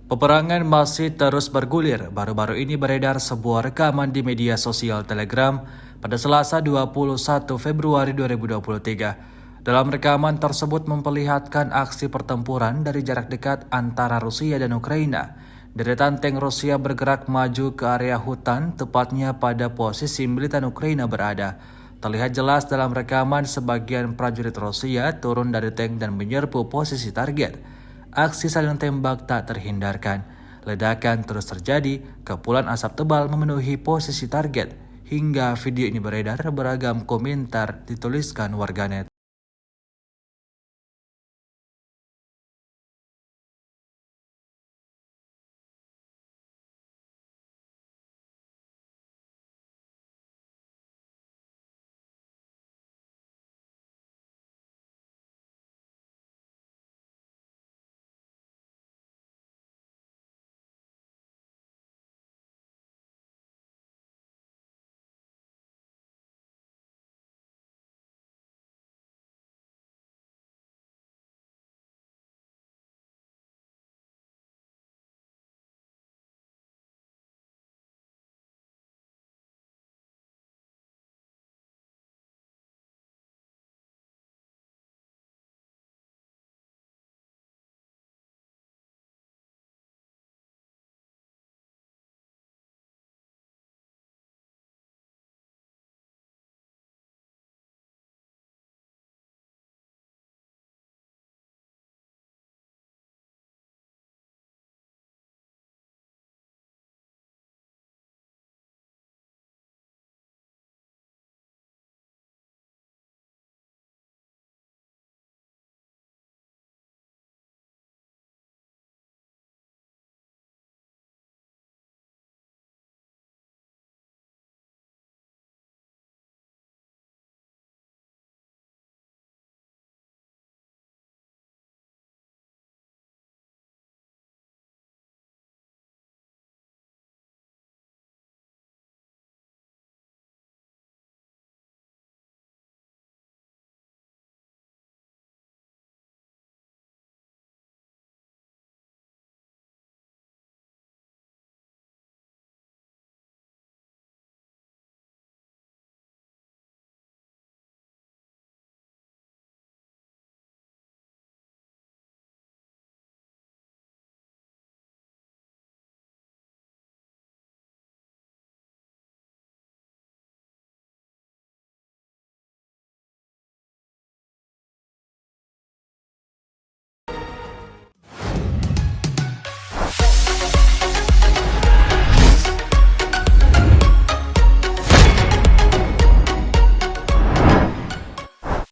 Peperangan masih terus bergulir. Baru-baru ini beredar sebuah rekaman di media sosial Telegram pada Selasa 21 Februari 2023. Dalam rekaman tersebut memperlihatkan aksi pertempuran dari jarak dekat antara Rusia dan Ukraina. Deretan tank Rusia bergerak maju ke area hutan, tepatnya pada posisi militan Ukraina berada. Terlihat jelas dalam rekaman sebagian prajurit Rusia turun dari tank dan menyerbu posisi target. Aksi saling tembak tak terhindarkan. Ledakan terus terjadi, kepulan asap tebal memenuhi posisi target. Hingga video ini beredar, beragam komentar dituliskan warganet.